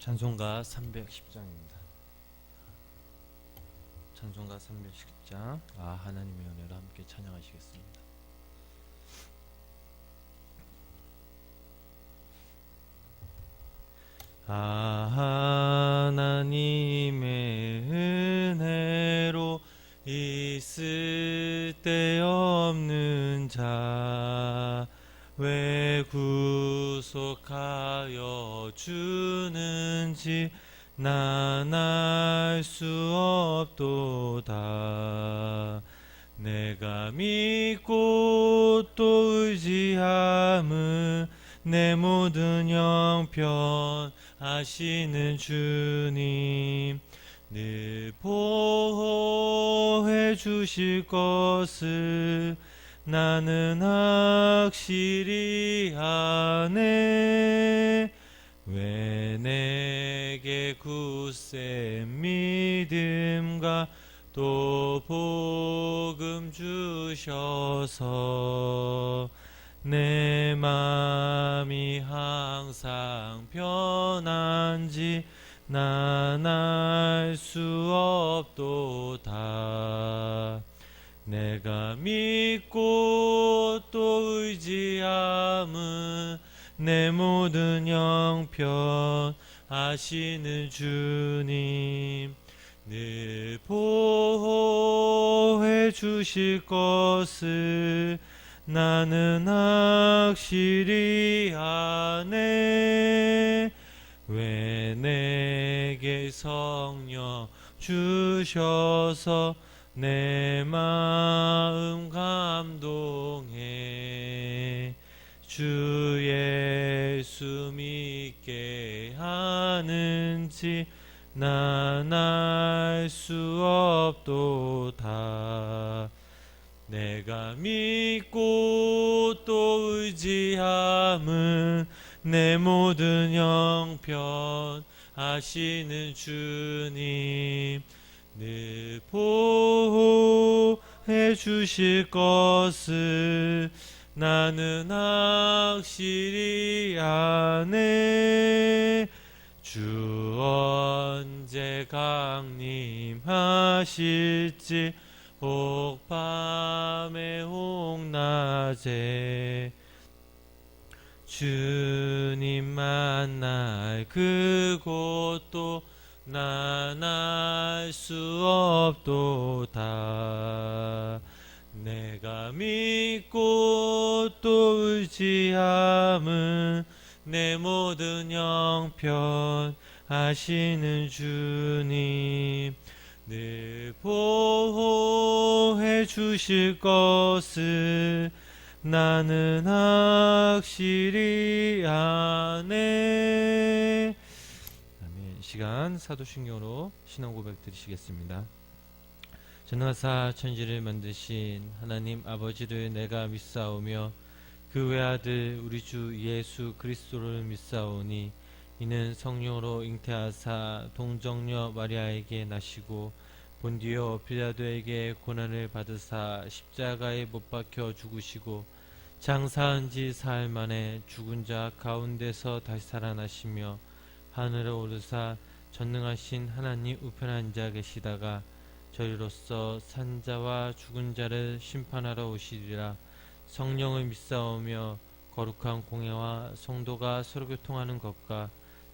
찬송가 310장입니다. 찬송가 310장. 하나님의 은혜로 함께 찬양하시겠습니다. 하나님의 은혜로 있을 데 없는 자 왜 구속하여 주는지 난 알 수 없도다. 내가 믿고 또 의지함은 내 모든 형편 아시는 주님 늘 보호해 주실 것을 나는 확실히 아네. 왜 내게 굳센 믿음과 또 복음 주셔서 내 맘이 항상 편한지 난 알 수 없도다. 내가 믿고 또 의지함은 내 모든 형편 아시는 주님 늘 보호해 주실 것을 나는 확실히 아네. 왜 내게 성령 주셔서 내 마음 감동해 주 예수 믿게 하는지 난 알 수 없도다. 내가 믿고 또 의지함은 내 모든 형편 아시는 주님 늘 보호해 주실 것을 나는 확실히 아네. 주 언제 강림하실지 혹 밤에 혹 낮에 주님 만날 그곳도 난 알 수 없도다. 내가 믿고 또 의지함은 내 모든 형편 아시는 주님 늘 보호해 주실 것을 나는 확실히 아네. 아멘. 시간 사도신경으로 신앙 고백 드리시겠습니다. 전능하사 천지를 만드신 하나님 아버지를 내가 믿사오며 그 외아들 우리 주 예수 그리스도를 믿사오니 이는 성령으로 잉태하사 동정녀 마리아에게 나시고 본디오 빌라도에게 고난을 받으사 십자가에 못 박혀 죽으시고 장사한 지 사흘 만에 죽은 자 가운데서 다시 살아나시며 하늘에 오르사 전능하신 하나님 우편에 앉아 계시다가 저희로서 산자와 죽은 자를 심판하러 오시리라. 성령을 믿사오며 거룩한 공예와 성도가 서로 교통하는 것과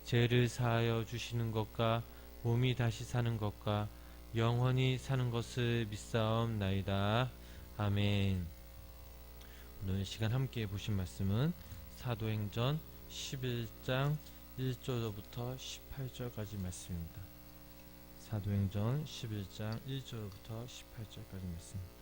죄를 사하여 주시는 것과 몸이 다시 사는 것과 영원히 사는 것을 믿사옵나이다. 아멘. 오늘 시간 함께 보신 말씀은 사도행전 11장 1절부터 18절까지 말씀입니다. 사도행전 11장 1절부터 18절까지 말씀입니다.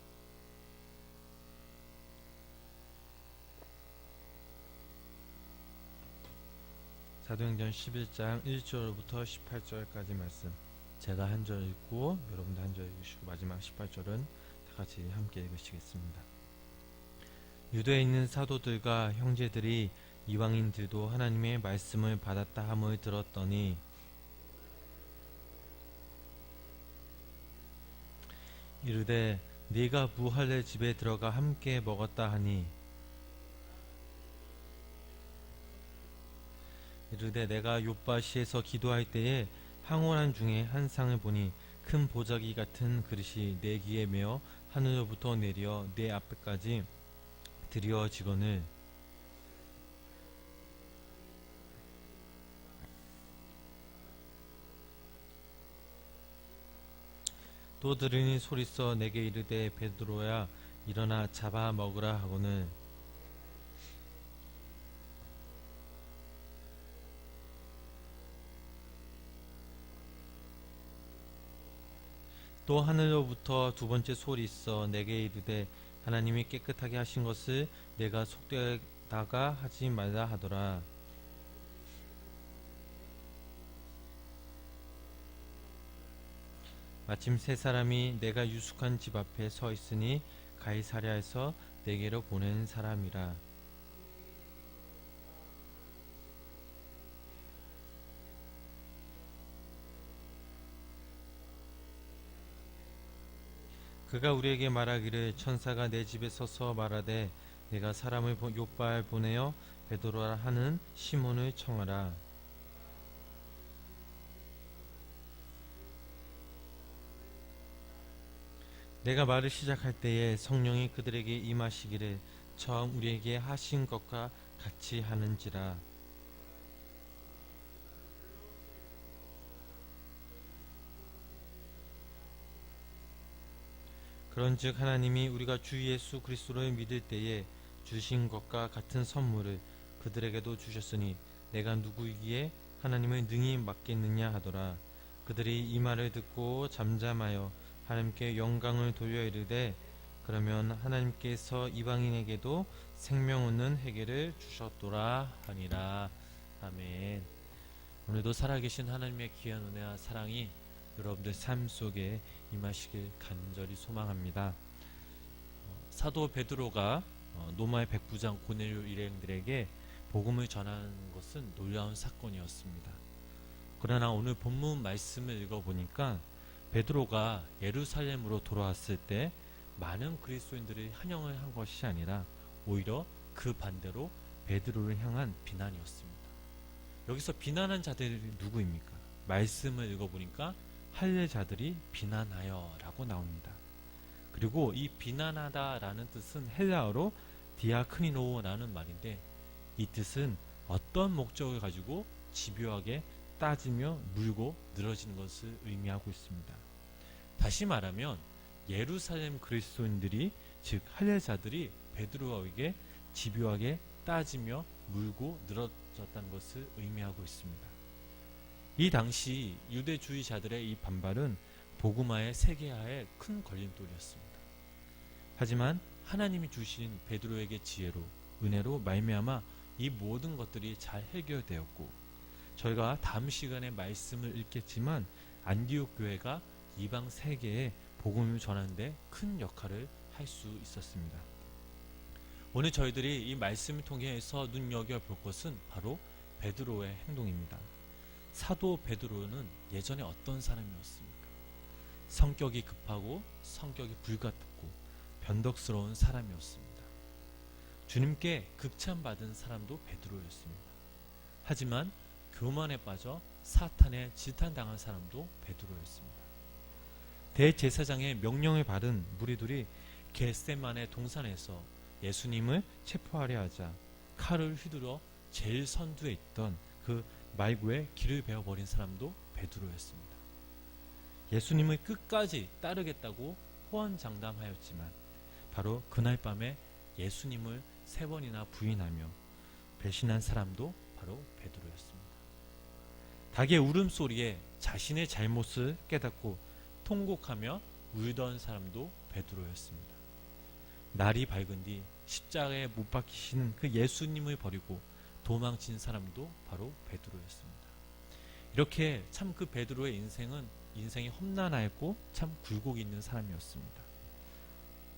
사도행전 11장 1절부터 18절까지 말씀. 제가 한 절 읽고 여러분도 한 절 읽으시고 마지막 18절은 다 같이 함께 읽으시겠습니다. 유대에 있는 사도들과 형제들이 이방인들도 하나님의 말씀을 받았다 함을 들었더니 이르되 네가 무할례 집에 들어가 함께 먹었다 하니 이르되 내가 욥바시에서 기도할 때에 항원한 중에 한 상을 보니 큰 보자기 같은 그릇이 내 귀에 메어 하늘로부터 내려 내 앞에까지 드리워지거늘 또 들으니 소리써 내게 이르되 베드로야 일어나 잡아 먹으라 하거늘 또 하늘로부터 두 번째 소리써 내게 이르되 하나님이 깨끗하게 하신 것을 내가 속되다가 하지 말라 하더라. 마침 세 사람이 내가 유숙한 집 앞에 서 있으니 가이사랴에서 내게로 보낸 사람이라. 그가 우리에게 말하기를 천사가 내 집에 서서 말하되 내가 사람을 욥바에 보내어 베드로라 하는 시몬을 청하라. 내가 말을 시작할 때에 성령이 그들에게 임하시기를 처음 우리에게 하신 것과 같이 하는지라. 그런즉 하나님이 우리가 주 예수 그리스도를 믿을 때에 주신 것과 같은 선물을 그들에게도 주셨으니 내가 누구이기에 하나님을 능히 맡겠느냐 하더라. 그들이 이 말을 듣고 잠잠하여 하나님께 영광을 돌려 이르되 그러면 하나님께서 이방인에게도 생명 얻는 회개를 주셨도라 하니라. 아멘. 오늘도 살아계신 하나님의 귀한 은혜와 사랑이 여러분들 삶 속에 임하시길 간절히 소망합니다. 사도 베드로가 로마의 백부장 고넬료 일행들에게 복음을 전하는 것은 놀라운 사건이었습니다. 그러나 오늘 본문 말씀을 읽어보니까 베드로가 예루살렘으로 돌아왔을 때 많은 그리스도인들이 환영을 한 것이 아니라 오히려 그 반대로 베드로를 향한 비난이었습니다. 여기서 비난한 자들이 누구입니까? 말씀을 읽어보니까 할례자들이 비난하여 라고 나옵니다. 그리고 이 비난하다 라는 뜻은 헬라어로 디아크니노라는 말인데 이 뜻은 어떤 목적을 가지고 집요하게 따지며 물고 늘어지는 것을 의미하고 있습니다. 다시 말하면 예루살렘 그리스도인들이 즉 할례자들이 베드로에게 집요하게 따지며 물고 늘어졌다는 것을 의미하고 있습니다. 이 당시 유대주의자들의 이 반발은 복음화의 세계화에 큰 걸림돌이었습니다. 하지만 하나님이 주신 베드로에게 지혜로 은혜로 말미암아 이 모든 것들이 잘 해결되었고 저희가 다음 시간에 말씀을 읽겠지만 안디옥 교회가 이방 세계에 복음을 전하는 데 큰 역할을 할 수 있었습니다. 오늘 저희들이 이 말씀을 통해서 눈여겨볼 것은 바로 베드로의 행동입니다. 사도 베드로는 예전에 어떤 사람이었습니까? 성격이 급하고 성격이 불같고 변덕스러운 사람이었습니다. 주님께 극찬받은 사람도 베드로였습니다. 하지만 교만에 빠져 사탄에 질탄당한 사람도 베드로였습니다. 대제사장의 명령을 받은 무리들이 겟세마네 동산에서 예수님을 체포하려 하자 칼을 휘두르어 제일 선두에 있던 그 말구에 길을 베어버린 사람도 베드로였습니다. 예수님을 끝까지 따르겠다고 호언장담하였지만 바로 그날 밤에 예수님을 3번이나 부인하며 배신한 사람도 바로 베드로였습니다. 닭의 울음소리에 자신의 잘못을 깨닫고 통곡하며 울던 사람도 베드로였습니다. 날이 밝은 뒤 십자가에 못 박히신 그 예수님을 버리고 도망친 사람도 바로 베드로였습니다. 이렇게 참 그 베드로의 인생이 험난하였고 참 굴곡이 있는 사람이었습니다.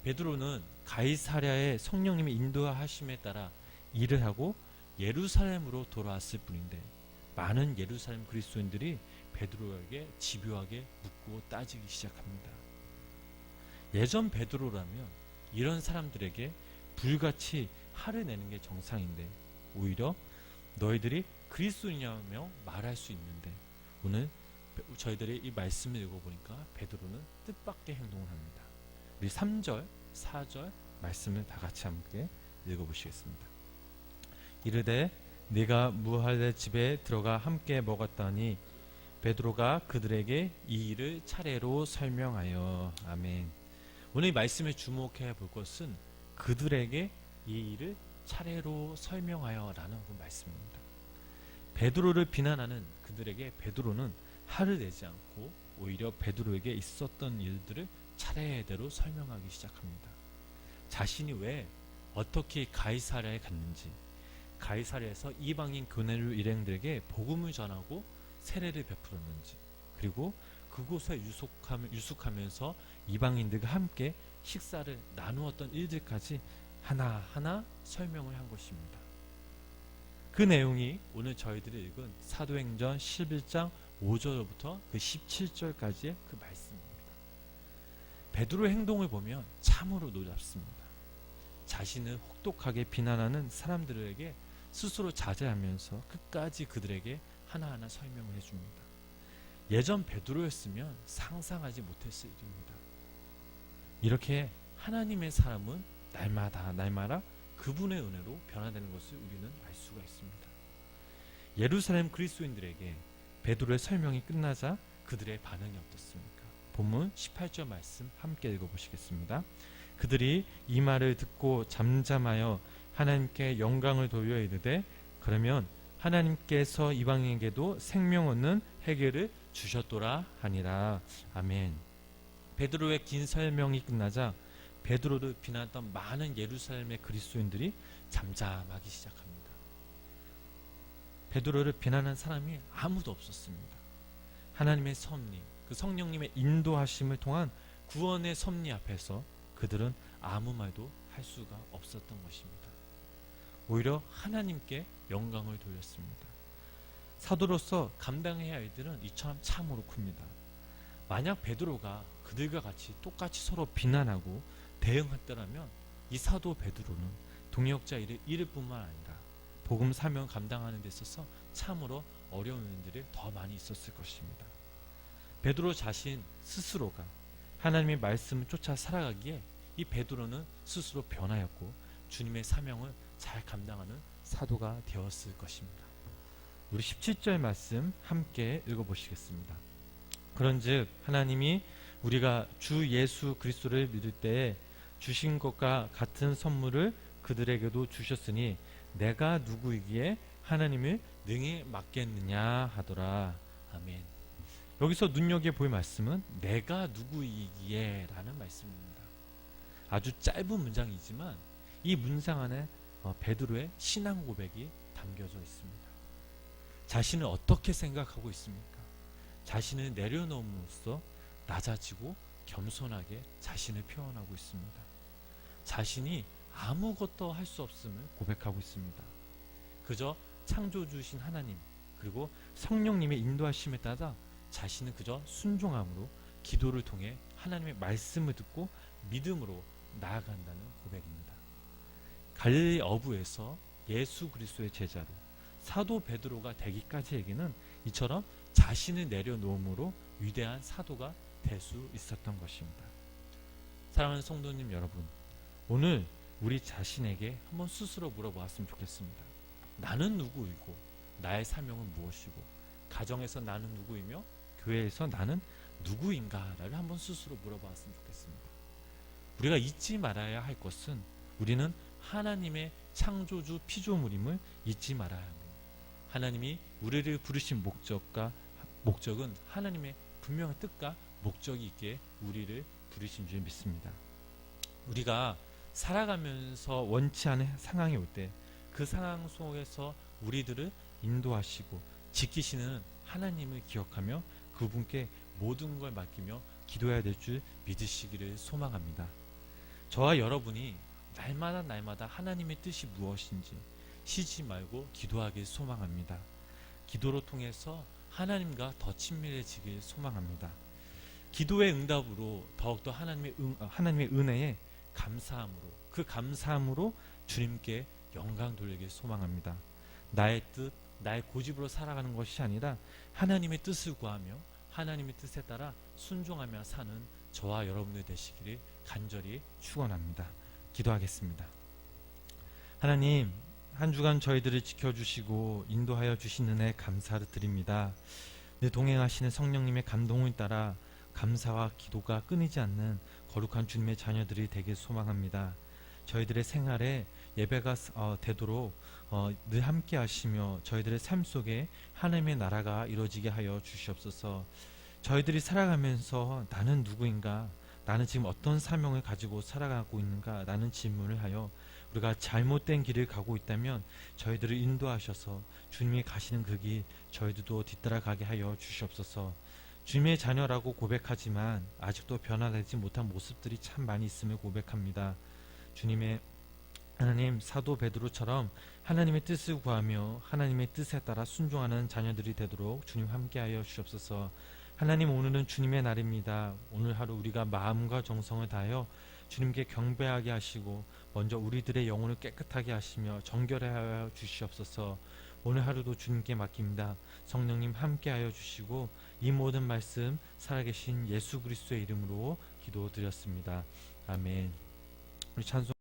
베드로는 가이사랴의 성령님의 인도하심에 따라 일을 하고 예루살렘으로 돌아왔을 뿐인데 많은 예루살렘 그리스도인들이 베드로에게 집요하게 묻고 따지기 시작합니다. 예전 베드로라면 이런 사람들에게 불같이 화를 내는 게 정상인데 오히려 너희들이 그리스도이냐며 말할 수 있는데, 오늘 저희들이 이 말씀을 읽어보니까 베드로는 뜻밖의 행동을 합니다. 우리 3절, 4절 말씀을 다 같이 함께 읽어보시겠습니다. 이르되 네가 무할의 집에 들어가 함께 먹었다니 베드로가 그들에게 이 일을 차례로 설명하여. 아멘. 오늘 이 말씀에 주목해 볼 것은 그들에게 이 일을 차례로 설명하여 라는 그 말씀입니다. 베드로를 비난하는 그들에게 베드로는 화를 내지 않고 오히려 베드로에게 있었던 일들을 차례대로 설명하기 시작합니다. 자신이 왜 어떻게 가이사랴에 갔는지, 가이사랴에서 이방인 고넬료 일행들에게 복음을 전하고 세례를 베풀었는지, 그리고 그곳에 유숙하면서 이방인들과 함께 식사를 나누었던 일들까지 하나하나 설명을 한 것입니다. 그 내용이 오늘 저희들이 읽은 사도행전 11장 5절부터 그 17절까지의 그 말씀입니다. 베드로의 행동을 보면 참으로 놀랍습니다. 자신을 혹독하게 비난하는 사람들에게 스스로 자제하면서 끝까지 그들에게 하나하나 설명을 해줍니다. 예전 베드로였으면 상상하지 못했을 일입니다. 이렇게 하나님의 사람은 날마다 그분의 은혜로 변화되는 것을 우리는 알 수가 있습니다. 예루살렘 그리스도인들에게 베드로의 설명이 끝나자 그들의 반응이 어떻습니까? 본문 18절 말씀 함께 읽어보시겠습니다. 그들이 이 말을 듣고 잠잠하여 하나님께 영광을 돌려 이르되 그러면 하나님께서 이방인에게도 생명 얻는 해결을 주셨도라 하니라. 아멘. 베드로의 긴 설명이 끝나자 베드로를 비난했던 많은 예루살렘의 그리스도인들이 잠잠하기 시작합니다. 베드로를 비난한 사람이 아무도 없었습니다. 하나님의 섭리, 그 성령님의 인도하심을 통한 구원의 섭리 앞에서 그들은 아무 말도 할 수가 없었던 것입니다. 오히려 하나님께 영광을 돌렸습니다. 사도로서 감당해야 할 일들은 이처럼 참으로 큽니다. 만약 베드로가 그들과 같이 똑같이 서로 비난하고 대응했더라면 이 사도 베드로는 동역자 일일 뿐만 아니라 복음 사명 감당하는 데 있어서 참으로 어려운 일들이 더 많이 있었을 것입니다. 베드로 자신 스스로가 하나님의 말씀을 쫓아 살아가기에 이 베드로는 스스로 변하였고 주님의 사명을 잘 감당하는 사도가 되었을 것입니다. 우리 17절 말씀 함께 읽어보시겠습니다. 그런즉 하나님이 우리가 주 예수 그리스도를 믿을 때에 주신 것과 같은 선물을 그들에게도 주셨으니 내가 누구이기에 하나님을 능히 맡겠느냐 하더라. 아멘. 여기서 눈여겨볼 말씀은 내가 누구이기에 라는 말씀입니다. 아주 짧은 문장이지만 이 문장 안에 베드로의 신앙 고백이 담겨져 있습니다. 자신을 어떻게 생각하고 있습니까? 자신을 내려놓음으로써 낮아지고 겸손하게 자신을 표현하고 있습니다. 자신이 아무것도 할 수 없음을 고백하고 있습니다. 그저 창조주신 하나님 그리고 성령님의 인도하심에 따라 자신은 그저 순종함으로 기도를 통해 하나님의 말씀을 듣고 믿음으로 나아간다는 고백입니다. 갈릴리 어부에서 예수 그리스도의 제자로 사도 베드로가 되기까지에게는 이처럼 자신을 내려놓음으로 위대한 사도가 될 수 있었던 것입니다. 사랑하는 성도님 여러분, 오늘 우리 자신에게 한번 스스로 물어보았으면 좋겠습니다. 나는 누구이고 나의 사명은 무엇이고 가정에서 나는 누구이며 교회에서 나는 누구인가를 한번 스스로 물어보았으면 좋겠습니다. 우리가 잊지 말아야 할 것은 우리는 하나님의 창조주 피조물임을 잊지 말아야 합니다. 하나님이 우리를 부르신 목적은 하나님의 분명한 뜻과 목적이 있기에 우리를 부르신 줄 믿습니다. 우리가 살아가면서 원치 않은 상황이 올 때 그 상황 속에서 우리들을 인도하시고 지키시는 하나님을 기억하며 그분께 모든 걸 맡기며 기도해야 될 줄 믿으시기를 소망합니다. 저와 여러분이 날마다 하나님의 뜻이 무엇인지 쉬지 말고 기도하길 소망합니다. 기도로 통해서 하나님과 더 친밀해지길 소망합니다. 기도의 응답으로 더욱더 하나님의 은혜에 감사함으로 그 감사함으로 주님께 영광 돌리길 소망합니다. 나의 뜻, 나의 고집으로 살아가는 것이 아니라 하나님의 뜻을 구하며 하나님의 뜻에 따라 순종하며 사는 저와 여러분들 되시기를 간절히 축원합니다. 기도하겠습니다. 하나님, 한 주간 저희들을 지켜주시고 인도하여 주신 은혜 감사를 드립니다. 늘 동행하시는 성령님의 감동을 따라 감사와 기도가 끊이지 않는 거룩한 주님의 자녀들이 되길 소망합니다. 저희들의 생활에 예배가 되도록 늘 함께 하시며 저희들의 삶 속에 하나님의 나라가 이루어지게 하여 주시옵소서. 저희들이 살아가면서 나는 누구인가, 나는 지금 어떤 사명을 가지고 살아가고 있는가 라는 질문을 하여 우리가 잘못된 길을 가고 있다면 저희들을 인도하셔서 주님이 가시는 그 길 저희들도 뒤따라가게 하여 주시옵소서. 주님의 자녀라고 고백하지만 아직도 변화되지 못한 모습들이 참 많이 있음을 고백합니다. 주님의 하나님, 사도 베드로처럼 하나님의 뜻을 구하며 하나님의 뜻에 따라 순종하는 자녀들이 되도록 주님 함께하여 주시옵소서. 하나님, 오늘은 주님의 날입니다. 오늘 하루 우리가 마음과 정성을 다하여 주님께 경배하게 하시고 먼저 우리들의 영혼을 깨끗하게 하시며 정결하여 주시옵소서. 오늘 하루도 주님께 맡깁니다. 성령님 함께하여 주시고 이 모든 말씀 살아계신 예수 그리스도의 이름으로 기도드렸습니다. 아멘. 우리 찬송